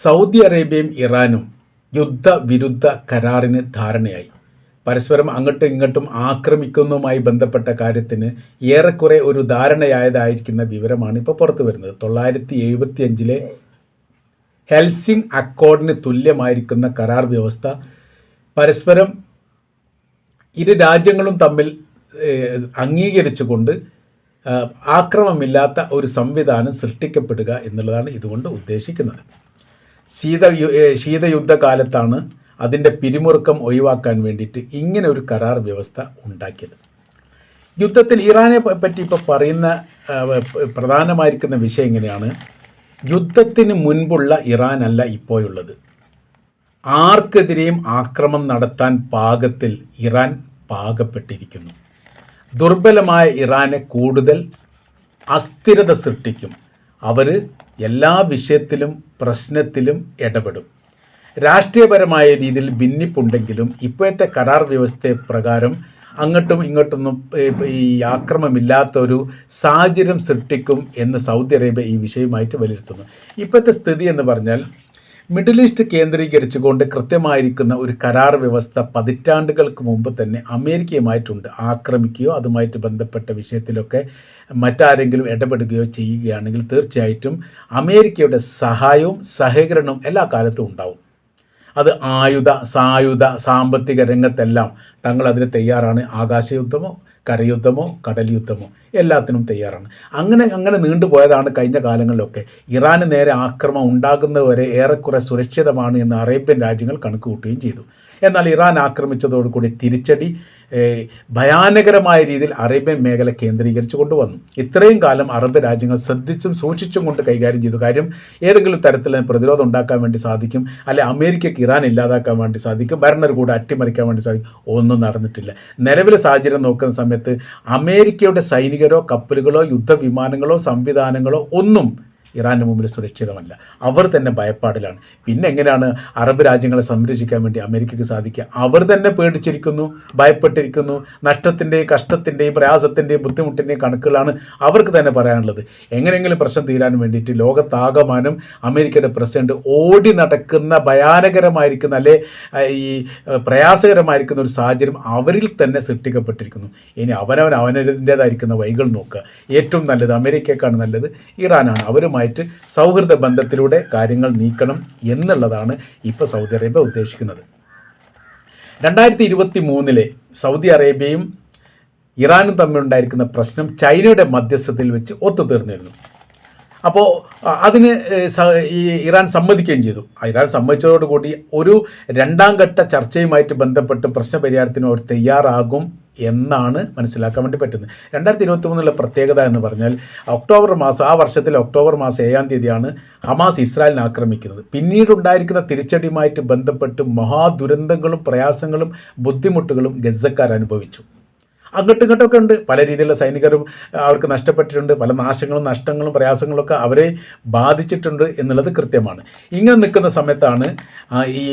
Saudi അറേബ്യയും ഇറാനും യുദ്ധവിരുദ്ധ കരാറിന് ധാരണയായി. പരസ്പരം അങ്ങോട്ടും ഇങ്ങോട്ടും ആക്രമിക്കുന്നതുമായി ബന്ധപ്പെട്ട കാര്യത്തിന് ഏറെക്കുറെ ഒരു ധാരണയായതായിരിക്കുന്ന വിവരമാണ് ഇപ്പോൾ പുറത്തു വരുന്നത്. 1975 ഹെൽസിംഗ് അക്കോർഡിന് തുല്യമായിരിക്കുന്ന കരാർ വ്യവസ്ഥ പരസ്പരം ഇരു രാജ്യങ്ങളും തമ്മിൽ അംഗീകരിച്ചുകൊണ്ട് ആക്രമണമില്ലാത്ത ഒരു സംവിധാനം സൃഷ്ടിക്കപ്പെടുക എന്നുള്ളതാണ് ഇതുകൊണ്ട് ഉദ്ദേശിക്കുന്നത്. ശീതയുദ്ധകാലത്താണ് അതിൻ്റെ പിരിമുറുക്കം ഒഴിവാക്കാൻ വേണ്ടിയിട്ട് ഇങ്ങനെ ഒരു കരാർ വ്യവസ്ഥ ഉണ്ടാക്കിയത്. യുദ്ധത്തിൽ ഇറാനെ പറ്റി ഇപ്പോൾ പറയുന്ന പ്രധാനമായിരിക്കുന്ന വിഷയം ഇങ്ങനെയാണ്: യുദ്ധത്തിന് മുൻപുള്ള ഇറാനല്ല ഇപ്പോഴുള്ളത്. ആർക്കെതിരെയും ആക്രമണം നടത്താൻ പാകത്തിൽ ഇറാൻ പാകപ്പെട്ടിരിക്കുന്നു. ദുർബലമായ ഇറാനെ കൂടുതൽ അസ്ഥിരത സൃഷ്ടിക്കും. അവർ എല്ലാ വിഷയത്തിലും പ്രശ്നത്തിലും ഇടപെടും. രാഷ്ട്രീയപരമായ രീതിയിൽ ഭിന്നിപ്പുണ്ടെങ്കിലും ഇപ്പോഴത്തെ കരാർ വ്യവസ്ഥ പ്രകാരം അങ്ങോട്ടും ഇങ്ങോട്ടൊന്നും ഈ ആക്രമണമില്ലാത്തൊരു സാഹചര്യം സൃഷ്ടിക്കും എന്ന് സൗദി അറേബ്യ ഈ വിഷയമായിട്ട് വിലയിരുത്തുന്നു. ഇപ്പോഴത്തെ സ്ഥിതി എന്ന് പറഞ്ഞാൽ മിഡിൽ ഈസ്റ്റ് കേന്ദ്രീകരിച്ചുകൊണ്ട് കൃത്യമായിരിക്കുന്ന ഒരു കരാർ വ്യവസ്ഥ പതിറ്റാണ്ടുകൾക്ക് മുമ്പ് തന്നെ അമേരിക്കയുമായിട്ടുണ്ട്. ആക്രമിക്കുകയോ അതുമായിട്ട് ബന്ധപ്പെട്ട വിഷയത്തിലൊക്കെ മറ്റാരെങ്കിലും ഇടപെടുകയോ ചെയ്യുകയാണെങ്കിൽ തീർച്ചയായിട്ടും അമേരിക്കയുടെ സഹായവും സഹകരണവും എല്ലാ കാലത്തും ഉണ്ടാവും. അത് സായുധ സാമ്പത്തിക രംഗത്തെല്ലാം തങ്ങൾ അതിന് തയ്യാറാണ്. ആകാശയുദ്ധമോ കരയുദ്ധമോ കടൽ യുദ്ധമോ എല്ലാത്തിനും തയ്യാറാണ്. അങ്ങനെ നീണ്ടുപോയതാണ് കഴിഞ്ഞ കാലങ്ങളിലൊക്കെ. ഇറാന് നേരെ ആക്രമണം ഉണ്ടാകുന്നതുവരെ ഏറെക്കുറെ സുരക്ഷിതമാണ് എന്ന് അറേബ്യൻ രാജ്യങ്ങൾ കണക്ക് കൂട്ടുകയും ചെയ്തു. എന്നാൽ ഇറാൻ ആക്രമിച്ചതോടുകൂടി തിരിച്ചടി ഭയാനകരമായ രീതിയിൽ അറേബ്യൻ മേഖല കേന്ദ്രീകരിച്ചു കൊണ്ടുവന്നു. ഇത്രയും കാലം അറബ് രാജ്യങ്ങൾ ശ്രദ്ധിച്ചും സൂക്ഷിച്ചും കൊണ്ട് കൈകാര്യം ചെയ്തു. കാര്യം ഏതെങ്കിലും തരത്തിൽ പ്രതിരോധം ഉണ്ടാക്കാൻ വേണ്ടി സാധിക്കും, അല്ലെ അമേരിക്കയ്ക്ക് ഇറാൻ ഇല്ലാതാക്കാൻ വേണ്ടി സാധിക്കും, ഭരണകൂടം അട്ടിമറിക്കാൻ വേണ്ടി സാധിക്കും. ഒന്നും നടന്നിട്ടില്ല. നിലവിലെ സാഹചര്യം നോക്കുന്ന സമയത്ത് അമേരിക്കയുടെ സൈനികരോ കപ്പലുകളോ യുദ്ധവിമാനങ്ങളോ സംവിധാനങ്ങളോ ഒന്നും ഇറാൻ്റെ മുമ്പിൽ സുരക്ഷിതമല്ല. അവർ തന്നെ ഭയപ്പാടിലാണ്. പിന്നെ എങ്ങനെയാണ് അറബ് രാജ്യങ്ങളെ സംരക്ഷിക്കാൻ വേണ്ടി അമേരിക്കയ്ക്ക് സാധിക്കുക? അവർ തന്നെ പേടിച്ചിരിക്കുന്നു, ഭയപ്പെട്ടിരിക്കുന്നു. നഷ്ടത്തിൻ്റെയും കഷ്ടത്തിൻ്റെയും പ്രയാസത്തിൻ്റെയും ബുദ്ധിമുട്ടിൻ്റെയും കണക്കുകളാണ് അവർക്ക് തന്നെ പറയാനുള്ളത്. എങ്ങനെയെങ്കിലും പ്രശ്നം തീരാൻ വേണ്ടിയിട്ട് ലോകത്താകമാനം അമേരിക്കയുടെ പ്രസിഡന്റ് ഓടി നടക്കുന്ന ഭയാനകരമായിരിക്കുന്ന അല്ലെ ഈ പ്രയാസകരമായിരിക്കുന്ന ഒരു സാഹചര്യം അവരിൽ തന്നെ സൃഷ്ടിക്കപ്പെട്ടിരിക്കുന്നു. ഇനി അവനവൻ്റേതായിരിക്കുന്ന വഴികൾ നോക്കുക. ഏറ്റവും നല്ലത് അമേരിക്കക്കാണ് നല്ലത് ഇറാനാണ്. അവരുമായി സൗഹൃദ ബന്ധത്തിലൂടെ കാര്യങ്ങൾ നീക്കണം എന്നുള്ളതാണ് ഇപ്പോൾ സൗദി അറേബ്യ ഉദ്ദേശിക്കുന്നത്. 2023 സൗദി അറേബ്യയും ഇറാനും തമ്മിലുണ്ടായിരിക്കുന്ന പ്രശ്നം ചൈനയുടെ മധ്യസ്ഥതയിൽ വെച്ച് ഒത്തുതീർന്നിരുന്നു. അപ്പോൾ അതിന് ഈ ഇറാൻ സമ്മതിക്കുകയും ചെയ്തു. ഇറാൻ സമ്മതിച്ചതോടുകൂടി ഒരു രണ്ടാം ഘട്ട ചർച്ചയുമായിട്ട് ബന്ധപ്പെട്ട് പ്രശ്നപരിഹാരത്തിന് അവർ തയ്യാറാകും എന്നാണ് മനസ്സിലാക്കാൻ വേണ്ടി പറ്റുന്നത്. 2023 പ്രത്യേകത എന്ന് പറഞ്ഞാൽ ആ വർഷത്തിൽ ഒക്ടോബർ മാസം 7-ാം തീയതിയാണ് ഹമാസ് ഇസ്രായേലിനെ ആക്രമിക്കുന്നത്. പിന്നീടുണ്ടായിരിക്കുന്ന തിരിച്ചടിയുമായിട്ട് ബന്ധപ്പെട്ട് മഹാദുരന്തങ്ങളും പ്രയാസങ്ങളും ബുദ്ധിമുട്ടുകളും ഗസക്കാർ അനുഭവിച്ചു. അങ്ങോട്ടും ഇങ്ങോട്ടൊക്കെ ഉണ്ട്. പല രീതിയിലുള്ള സൈനികരും അവർക്ക് നഷ്ടപ്പെട്ടിട്ടുണ്ട്. പല നഷ്ടങ്ങളും പ്രയാസങ്ങളൊക്കെ അവരെ ബാധിച്ചിട്ടുണ്ട് എന്നുള്ളത് കൃത്യമാണ്. ഇങ്ങനെ നിൽക്കുന്ന സമയത്താണ് ഈ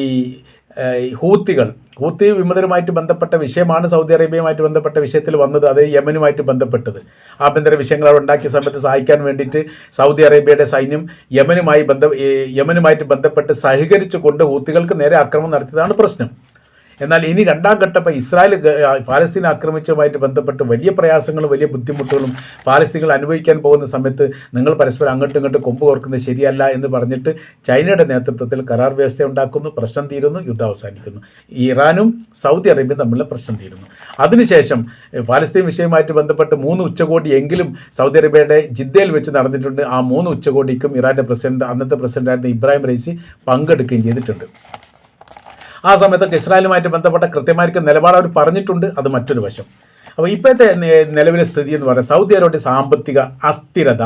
ഹൂത്തി വിമതരുമായിട്ട് ബന്ധപ്പെട്ട വിഷയമാണ് സൗദി അറേബ്യയുമായിട്ട് ബന്ധപ്പെട്ട വിഷയത്തിൽ വന്നത്. അത് യമനുമായിട്ട് ബന്ധപ്പെട്ടത്. ആഭ്യന്തര വിഷയങ്ങൾ അവിടെ ഉണ്ടാക്കിയ സമയത്ത് സഹായിക്കാൻ വേണ്ടിയിട്ട് സൗദി അറേബ്യയുടെ സൈന്യം യമനുമായിട്ട് ബന്ധപ്പെട്ട് സഹകരിച്ചു കൊണ്ട് ഹൂത്തികൾക്ക് നേരെ ആക്രമണം നടത്തിയതാണ് പ്രശ്നം. എന്നാൽ ഇനി രണ്ടാം ഘട്ടം ഇസ്രായേൽ പാലസ്തീൻ ആക്രമിച്ചതുമായിട്ട് ബന്ധപ്പെട്ട് വലിയ പ്രയാസങ്ങളും വലിയ ബുദ്ധിമുട്ടുകളും പാലസ്തീനുകൾ അനുഭവിക്കാൻ പോകുന്ന സമയത്ത് നിങ്ങൾ പരസ്പരം അങ്ങോട്ടും ഇങ്ങോട്ടും കൊമ്പ് കോർക്കുന്നത് ശരിയല്ല എന്ന് പറഞ്ഞിട്ട് ചൈനയുടെ നേതൃത്വത്തിൽ കരാർ വ്യവസ്ഥ ഉണ്ടാക്കുന്നു. പ്രശ്നം തീരുന്നു, യുദ്ധം അവസാനിക്കുന്നു. ഇറാനും സൗദി അറേബ്യയും തമ്മിലുള്ള പ്രശ്നം തീരുന്നു. അതിനുശേഷം പാലസ്തീൻ വിഷയവുമായിട്ട് ബന്ധപ്പെട്ട് 3 ഉച്ചകോടി എങ്കിലും സൗദി അറേബ്യയുടെ ജിദ്ദയിൽ വെച്ച് നടന്നിട്ടുണ്ട്. ആ 3 ഉച്ചകോടിക്കും ഇറാൻ്റെ അന്നത്തെ പ്രസിഡന്റായിരുന്ന ഇബ്രാഹിം റൈസി പങ്കെടുക്കുകയും ചെയ്തിട്ടുണ്ട്. ആ സമയത്തൊക്കെ ഇസ്രായേലുമായിട്ട് ബന്ധപ്പെട്ട കൃത്യമായിരിക്കും നിലപാട് അവർ പറഞ്ഞിട്ടുണ്ട്. അത് മറ്റൊരു വശം. അപ്പോൾ ഇപ്പോഴത്തെ നിലവിലെ സ്ഥിതി എന്ന് പറയുന്നത് സൗദി അറേബ്യയുടെ സാമ്പത്തിക അസ്ഥിരത,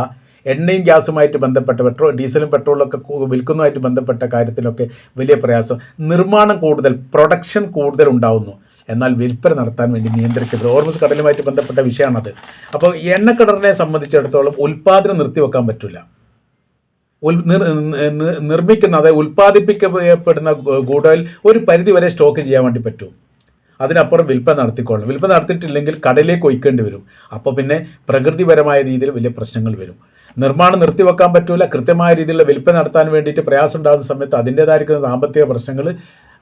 എണ്ണയും ഗ്യാസുമായിട്ട് ബന്ധപ്പെട്ട ഡീസലും പെട്രോളൊക്കെ വിൽക്കുന്നതുമായിട്ട് ബന്ധപ്പെട്ട കാര്യത്തിലൊക്കെ വലിയ പ്രയാസം. നിർമ്മാണം പ്രൊഡക്ഷൻ കൂടുതൽ ഉണ്ടാവുന്നു, എന്നാൽ വിൽപ്പന നടത്താൻ വേണ്ടി നിയന്ത്രിക്കരുത്. ഹോർമുസ് കടലുമായിട്ട് ബന്ധപ്പെട്ട വിഷയമാണത്. അപ്പോൾ എണ്ണക്കടലിനെ സംബന്ധിച്ചിടത്തോളം ഉൽപ്പാദനം നിർത്തിവെക്കാൻ പറ്റില്ല. ഉൽപ്പാദിപ്പിക്കപ്പെടുന്ന ഗുഡോയിൽ ഒരു പരിധി വരെ സ്റ്റോക്ക് ചെയ്യാൻ വേണ്ടി പറ്റും. അതിനപ്പുറം വിൽപ്പന നടത്തിക്കൊള്ളണം. വിൽപ്പന നടത്തിയിട്ടില്ലെങ്കിൽ കടലിലേക്ക് ഒഴിക്കേണ്ടി വരും. അപ്പോൾ പിന്നെ പ്രകൃതിപരമായ രീതിയിൽ വലിയ പ്രശ്നങ്ങൾ വരും. നിർമ്മാണം നിർത്തിവെക്കാൻ പറ്റില്ല. കൃത്യമായ രീതിയിലുള്ള വിൽപ്പന നടത്താൻ വേണ്ടിയിട്ട് പ്രയാസം ഉണ്ടാകുന്ന സമയത്ത് അതിൻ്റേതായിരിക്കുന്ന സാമ്പത്തിക പ്രശ്നങ്ങൾ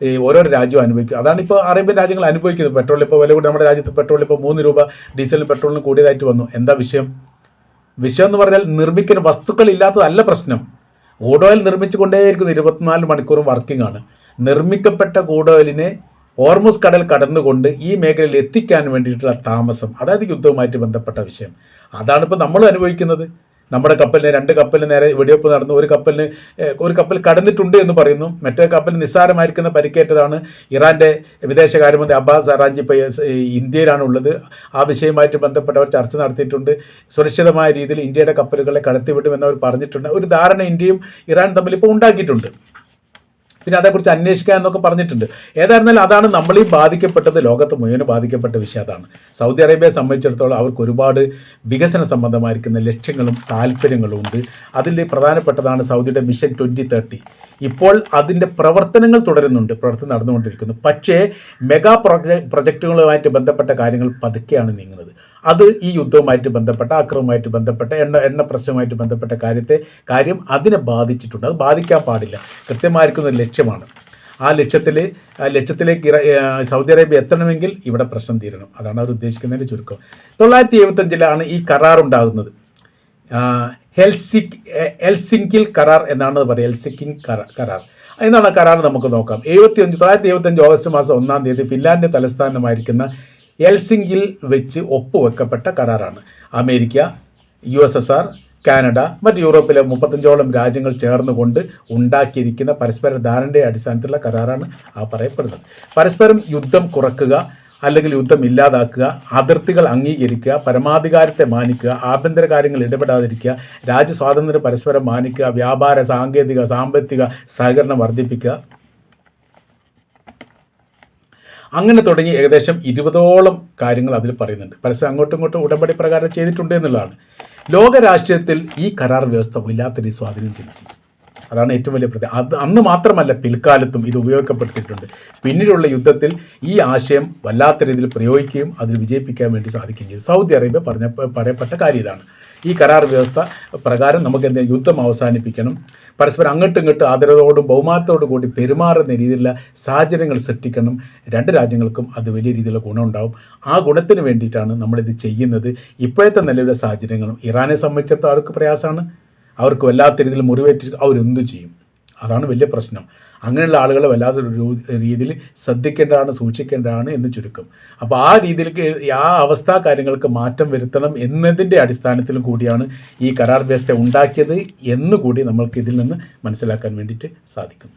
ഈ ഓരോ രാജ്യവും അനുഭവിക്കും. അതാണ് ഇപ്പോൾ അറേബ്യൻ രാജ്യങ്ങൾ അനുഭവിക്കുന്നത്. പെട്രോൾ ഇപ്പോൾ വില കൂടി, നമ്മുടെ രാജ്യത്ത് പെട്രോൾ ഇപ്പോൾ 3 രൂപ ഡീസലിനും പെട്രോളിനും കൂടിയതായിട്ട് വന്നു. എന്താ വിഷയം? വിഷയം എന്ന് പറഞ്ഞാൽ നിർമ്മിക്കുന്ന വസ്തുക്കൾ ഇല്ലാത്തതല്ല പ്രശ്നം. ക്രൂഡ് ഓയിൽ നിർമ്മിച്ചു കൊണ്ടേയിരിക്കുന്നു. 24 മണിക്കൂറും വർക്കിംഗ് ആണ്. നിർമ്മിക്കപ്പെട്ട ക്രൂഡ് ഓയിലിനെ ഹോർമുസ് കടൽ കടന്നുകൊണ്ട് ഈ മേഖലയിൽ എത്തിക്കാൻ വേണ്ടിയിട്ടുള്ള താമസം, അതായത് യുദ്ധവുമായിട്ട് ബന്ധപ്പെട്ട വിഷയം. അതാണ് ഇപ്പോൾ നമ്മൾ അനുഭവിക്കുന്നത്. നമ്മുടെ കപ്പലിന് 2 കപ്പലിന് നേരെ വെടിവെപ്പ് നടന്നു. ഒരു കപ്പൽ കടന്നിട്ടുണ്ട് എന്ന് പറയുന്നു. മറ്റേ കപ്പൽ നിസ്സാരമായിരിക്കുന്ന പരിക്കേറ്റതാണ്. ഇറാൻ്റെ വിദേശകാര്യമന്ത്രി അബ്ബാസ് അറാഞ്ചി ഇപ്പോൾ ഇന്ത്യയിലാണ് ഉള്ളത്. ആ വിഷയവുമായിട്ട് ബന്ധപ്പെട്ടവർ ചർച്ച നടത്തിയിട്ടുണ്ട്. സുരക്ഷിതമായ രീതിയിൽ ഇന്ത്യയുടെ കപ്പലുകളെ കടത്തിവിടുമെന്നവർ പറഞ്ഞിട്ടുണ്ട്. ഒരു ധാരണ ഇന്ത്യയും ഇറാനും തമ്മിൽ ഇപ്പോൾ ഉണ്ടാക്കിയിട്ടുണ്ട്. പിന്നെ അതേക്കുറിച്ച് അന്വേഷിക്കുക എന്നൊക്കെ പറഞ്ഞിട്ടുണ്ട്. ഏതായിരുന്നാലും അതാണ് നമ്മളീ ബാധിക്കപ്പെട്ടത്. ലോകത്ത് മുഴുവൻ ബാധിക്കപ്പെട്ട വിഷയം അതാണ്. സൗദി അറേബ്യയെ സംബന്ധിച്ചിടത്തോളം അവർക്ക് ഒരുപാട് വികസന സംബന്ധമായിരിക്കുന്ന ലക്ഷ്യങ്ങളും താല്പര്യങ്ങളും ഉണ്ട്. അതിൽ പ്രധാനപ്പെട്ടതാണ് സൗദിയുടെ മിഷൻ 2030. ഇപ്പോൾ അതിൻ്റെ പ്രവർത്തനങ്ങൾ പ്രവർത്തനം നടന്നുകൊണ്ടിരിക്കുന്നു. പക്ഷേ മെഗാ പ്രൊജക്റ്റുകളുമായിട്ട് ബന്ധപ്പെട്ട കാര്യങ്ങൾ പതുക്കെയാണ് നീങ്ങുന്നത്. അത് ഈ യുദ്ധവുമായിട്ട് ബന്ധപ്പെട്ട, ആക്രമണവുമായിട്ട് ബന്ധപ്പെട്ട, എണ്ണ പ്രശ്നവുമായിട്ട് ബന്ധപ്പെട്ട കാര്യം അതിനെ ബാധിച്ചിട്ടുണ്ട്. അത് ബാധിക്കാൻ പാടില്ല. കൃത്യമായിരിക്കുന്ന ഒരു ലക്ഷ്യമാണ്. ആ ലക്ഷ്യത്തിലേക്ക് സൗദി അറേബ്യ എത്തണമെങ്കിൽ ഇവിടെ പ്രശ്നം തീരണം. അതാണ് അവർ ഉദ്ദേശിക്കുന്നതിൻ്റെ ചുരുക്കം. 1975 ഈ കരാർ ഉണ്ടാകുന്നത്. ഹെൽസിങ്കിൽ കരാർ എന്നാണ് പറയുക. ഹെൽസിങ്കിങ് കരാർ എന്നാണ് കരാർ. നമുക്ക് നോക്കാം. 1975 ഓഗസ്റ്റ് മാസം 1-ാം തീയതി ഫിൻലാൻഡിൻ്റെ തലസ്ഥാനമായിരിക്കുന്ന ഹെൽസിങ്കിൽ വെച്ച് ഒപ്പുവെക്കപ്പെട്ട കരാറാണ്. അമേരിക്ക, USSR, കാനഡ, മറ്റ് യൂറോപ്പിലെ 35ഓളം രാജ്യങ്ങൾ ചേർന്നുകൊണ്ട് ഉണ്ടാക്കിയിരിക്കുന്ന പരസ്പര ധാരണയുടെ അടിസ്ഥാനത്തിലുള്ള കരാറാണ് ആ പറയപ്പെടുന്നത്. പരസ്പരം യുദ്ധം കുറക്കുക അല്ലെങ്കിൽ യുദ്ധം ഇല്ലാതാക്കുക, അതിർത്തികൾ അംഗീകരിക്കുക, പരമാധികാരത്തെ മാനിക്കുക, ആഭ്യന്തര കാര്യങ്ങൾ ഇടപെടാതിരിക്കുക, രാജ്യസ്വാതന്ത്ര്യം പരസ്പരം മാനിക്കുക, വ്യാപാര, സാങ്കേതിക, സാമ്പത്തിക സഹകരണം വർദ്ധിപ്പിക്കുക, അങ്ങനെ തുടങ്ങി ഏകദേശം 20ഓളം കാര്യങ്ങൾ അതിൽ പറയുന്നുണ്ട്. പരസ്പരം അങ്ങോട്ടും ഇങ്ങോട്ടും ഉടമ്പടി പ്രകാരം ചെയ്തിട്ടുണ്ട് എന്നുള്ളതാണ്. ലോക രാഷ്ട്രീയത്തിൽ ഈ കരാർ വ്യവസ്ഥ വല്ലാത്തൊരു സ്വാധീനം ചെലുത്തി. അതാണ് ഏറ്റവും വലിയ പ്രത്യേകത. അത് അന്ന് മാത്രമല്ല, പിൽക്കാലത്തും ഇത് ഉപയോഗപ്പെടുത്തിയിട്ടുണ്ട്. പിന്നീടുള്ള യുദ്ധത്തിൽ ഈ ആശയം വല്ലാത്ത രീതിയിൽ പ്രയോഗിക്കുകയും അതിൽ വിജയിപ്പിക്കാൻ വേണ്ടി സാധിക്കുകയും ചെയ്തു. സൗദി അറേബ്യ പറയപ്പെട്ട കാര്യം ഇതാണ്. ഈ കരാർ വ്യവസ്ഥ പ്രകാരം നമുക്ക് എന്തെങ്കിലും യുദ്ധം അവസാനിപ്പിക്കണം, പരസ്പരം അങ്ങോട്ടും ഇങ്ങോട്ടും ആദരവോടും ബഹുമാനത്തോടും കൂടി പെരുമാറുന്ന രീതിയിലുള്ള സാഹചര്യങ്ങൾ സൃഷ്ടിക്കണം. 2 രാജ്യങ്ങൾക്കും അത് വലിയ രീതിയിലുള്ള ഗുണമുണ്ടാവും. ആ ഗുണത്തിന് വേണ്ടിയിട്ടാണ് നമ്മളിത് ചെയ്യുന്നത്. ഇപ്പോഴത്തെ നിലവിലെ സാഹചര്യങ്ങളും ഇറാനെ സംബന്ധിച്ചിടത്തോളം അവർക്ക് പ്രയാസമാണ്. അവർക്ക് വല്ലാത്ത രീതിയിൽ മുറിവേറ്റ് അവരെന്തു ചെയ്യും? അതാണ് വലിയ പ്രശ്നം. അങ്ങനെയുള്ള ആളുകളെ വല്ലാത്തൊരു രീതിയിൽ ശ്രദ്ധിക്കേണ്ടതാണ്, സൂക്ഷിക്കേണ്ടതാണ് എന്ന് ചുരുക്കം. അപ്പോൾ ആ രീതിയിലേക്ക് ആ അവസ്ഥാ കാര്യങ്ങൾക്ക് മാറ്റം വരുത്തണം എന്നതിൻ്റെ അടിസ്ഥാനത്തിലും കൂടിയാണ് ഈ കരാർ വ്യവസ്ഥ ഉണ്ടാക്കിയത് എന്നുകൂടി നമ്മൾക്ക് ഇതിൽ നിന്ന് മനസ്സിലാക്കാൻ വേണ്ടിയിട്ട് സാധിക്കും.